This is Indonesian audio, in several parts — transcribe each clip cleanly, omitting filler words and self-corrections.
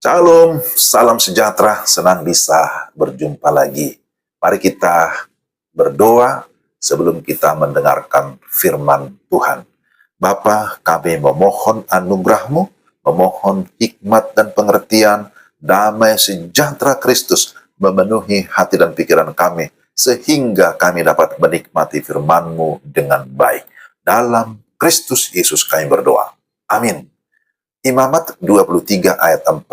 Shalom, salam sejahtera, senang bisa berjumpa lagi. Mari kita berdoa sebelum kita mendengarkan firman Tuhan. Bapa, kami memohon anugerah-Mu, memohon hikmat dan pengertian, damai sejahtera Kristus memenuhi hati dan pikiran kami, sehingga kami dapat menikmati firman-Mu dengan baik. Dalam Kristus Yesus kami berdoa. Amin. Imamat 23 ayat 4.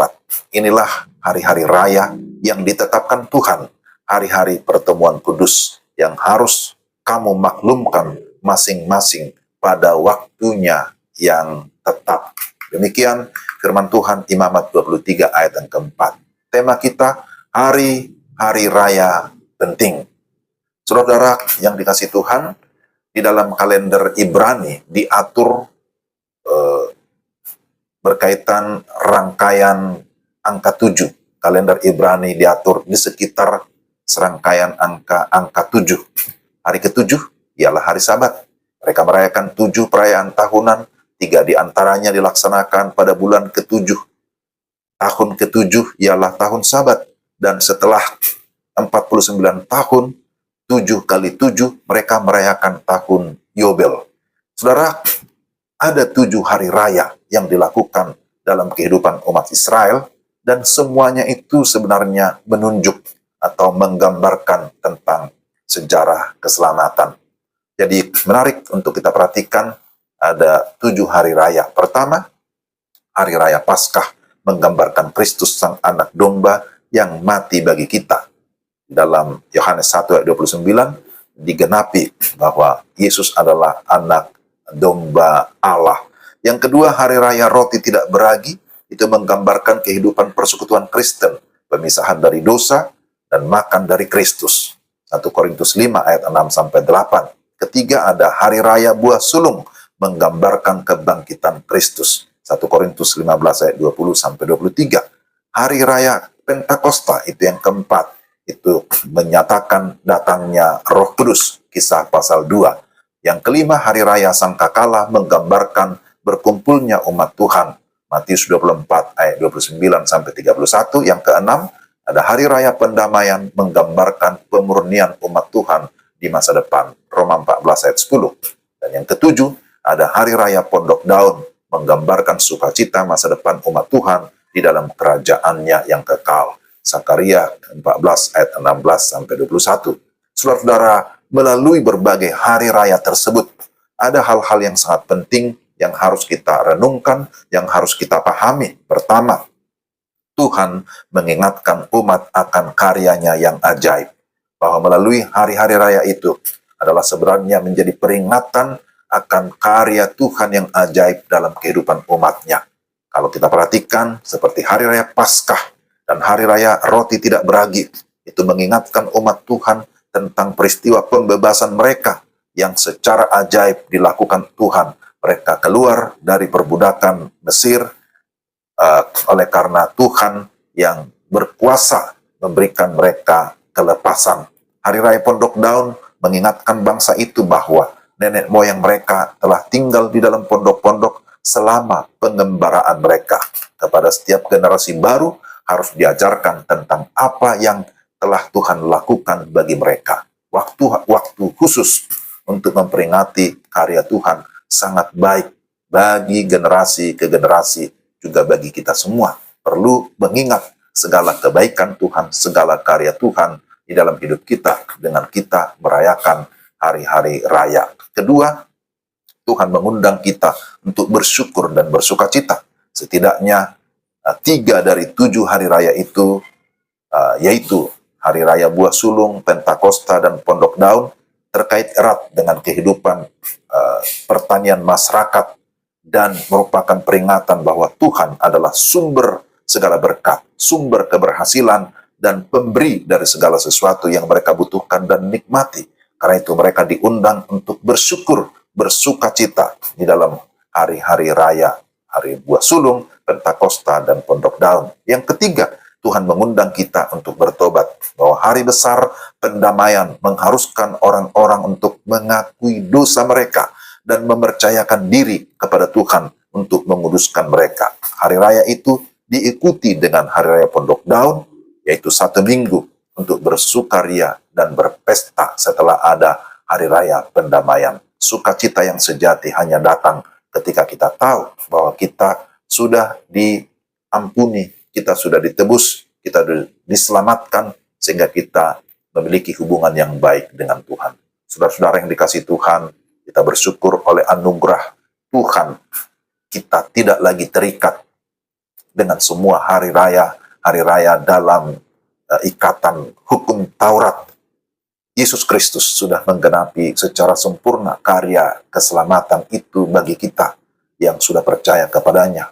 Inilah hari-hari raya yang ditetapkan Tuhan, hari-hari pertemuan kudus yang harus kamu maklumkan masing-masing pada waktunya yang tetap. Demikian firman Tuhan Imamat 23 ayat yang keempat. Tema kita, hari-hari raya penting. Saudara yang dikasih Tuhan, di dalam kalender Ibrani diatur berkaitan rangkaian angka 7. Kalender Ibrani diatur di sekitar serangkaian angka 7. Hari ke-7 ialah hari Sabat. Mereka merayakan 7 perayaan tahunan, 3 diantaranya dilaksanakan pada bulan ke-7. Tahun ke-7 ialah tahun Sabat, dan setelah 49 tahun, 7 kali 7, mereka merayakan tahun Yobel. Saudara, ada 7 hari raya yang dilakukan dalam kehidupan umat Israel, dan semuanya itu sebenarnya menunjuk atau menggambarkan tentang sejarah keselamatan. Jadi menarik untuk kita perhatikan, ada 7 hari raya. Pertama, hari raya Paskah menggambarkan Kristus Sang Anak Domba yang mati bagi kita. Dalam Yohanes 1 ayat 29 digenapi bahwa Yesus adalah anak domba Allah. Yang kedua, hari raya roti tidak beragi, itu menggambarkan kehidupan persekutuan Kristen, pemisahan dari dosa dan makan dari Kristus. 1 Korintus 5 ayat 6-8. Ketiga, ada hari raya buah sulung, menggambarkan kebangkitan Kristus. 1 Korintus 15 ayat 20-23. Hari raya Pentakosta, itu yang keempat, itu menyatakan datangnya Roh Kudus, Kisah pasal 2. Yang kelima, hari raya Sangkakala menggambarkan berkumpulnya umat Tuhan. Matius 24 ayat 29-31. Yang keenam, ada hari raya pendamaian menggambarkan pemurnian umat Tuhan di masa depan. Roma 14 ayat 10. Dan yang ketujuh, ada hari raya Pondok Daun menggambarkan sukacita masa depan umat Tuhan di dalam kerajaannya yang kekal. Sakaria 14 ayat 16-21. Saudara-saudara, melalui berbagai hari raya tersebut, ada hal-hal yang sangat penting yang harus kita renungkan, yang harus kita pahami. Pertama, Tuhan mengingatkan umat akan karyanya yang ajaib. Bahwa melalui hari-hari raya itu adalah sebenarnya menjadi peringatan akan karya Tuhan yang ajaib dalam kehidupan umatnya. Kalau kita perhatikan, seperti hari raya Paskah dan hari raya roti tidak beragi, itu mengingatkan umat Tuhan tentang peristiwa pembebasan mereka yang secara ajaib dilakukan Tuhan. Mereka keluar dari perbudakan Mesir oleh karena Tuhan yang berkuasa memberikan mereka kelepasan. Hari raya Pondok Daun mengingatkan bangsa itu bahwa nenek moyang mereka telah tinggal di dalam pondok-pondok selama pengembaraan mereka. Kepada setiap generasi baru harus diajarkan tentang apa yang telah Tuhan lakukan bagi mereka. Waktu khusus untuk memperingati karya Tuhan sangat baik bagi generasi ke generasi, juga bagi kita semua. Perlu mengingat segala kebaikan Tuhan, segala karya Tuhan di dalam hidup kita dengan kita merayakan hari-hari raya. Kedua, Tuhan mengundang kita untuk bersyukur dan bersukacita. Setidaknya 3 dari 7 hari raya itu, yaitu hari raya buah sulung, Pentakosta, dan Pondok Daun, terkait erat dengan kehidupan pertanian masyarakat dan merupakan peringatan bahwa Tuhan adalah sumber segala berkat, sumber keberhasilan, dan pemberi dari segala sesuatu yang mereka butuhkan dan nikmati. Karena itu mereka diundang untuk bersyukur, bersukacita di dalam hari-hari raya, hari buah sulung, Pentakosta, dan Pondok Daun. Yang ketiga, Tuhan mengundang kita untuk bertobat, bahwa hari besar pendamaian mengharuskan orang-orang untuk mengakui dosa mereka dan mempercayakan diri kepada Tuhan untuk menguduskan mereka. Hari raya itu diikuti dengan Hari Raya Pondok Daun, yaitu 1 minggu untuk bersukaria dan berpesta setelah ada Hari Raya Pendamaian. Sukacita yang sejati hanya datang ketika kita tahu bahwa kita sudah diampuni, kita sudah ditebus, kita diselamatkan, sehingga kita memiliki hubungan yang baik dengan Tuhan. Saudara-saudara yang dikasihi Tuhan, kita bersyukur oleh anugerah Tuhan, kita tidak lagi terikat dengan semua hari raya dalam ikatan hukum Taurat. Yesus Kristus sudah menggenapi secara sempurna karya keselamatan itu bagi kita yang sudah percaya kepadanya.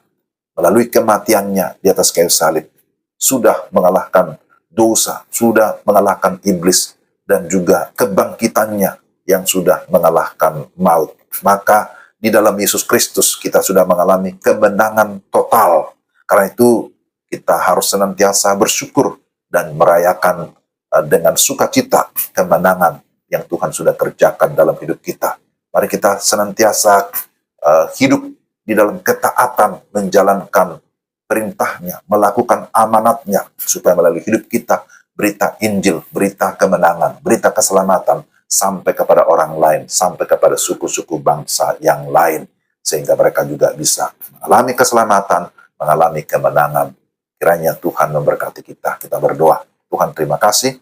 Melalui kematiannya di atas kayu salib, sudah mengalahkan dosa, sudah mengalahkan iblis, dan juga kebangkitannya yang sudah mengalahkan maut. Maka di dalam Yesus Kristus kita sudah mengalami kemenangan total. Karena itu kita harus senantiasa bersyukur dan merayakan dengan sukacita kemenangan yang Tuhan sudah kerjakan dalam hidup kita. Mari kita senantiasa hidup di dalam ketaatan, menjalankan perintahnya, melakukan amanatnya, supaya melalui hidup kita berita Injil, berita kemenangan, berita keselamatan sampai kepada orang lain, sampai kepada suku-suku bangsa yang lain, sehingga mereka juga bisa mengalami keselamatan, mengalami kemenangan. Kiranya Tuhan memberkati kita. Kita berdoa. Tuhan, terima kasih.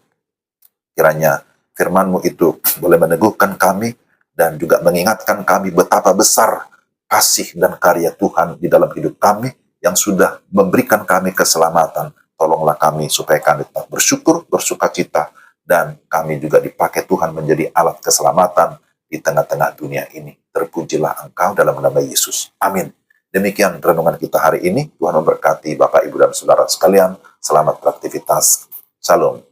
Kiranya firman-Mu itu boleh meneguhkan kami dan juga mengingatkan kami betapa besar kasih dan karya Tuhan di dalam hidup kami yang sudah memberikan kami keselamatan. Tolonglah kami supaya kami tetap bersyukur, bersukacita, dan kami juga dipakai Tuhan menjadi alat keselamatan di tengah-tengah dunia ini. Terpujilah Engkau dalam nama Yesus. Amin. Demikian renungan kita hari ini. Tuhan memberkati Bapak, Ibu, dan Saudara sekalian. Selamat beraktivitas. Shalom.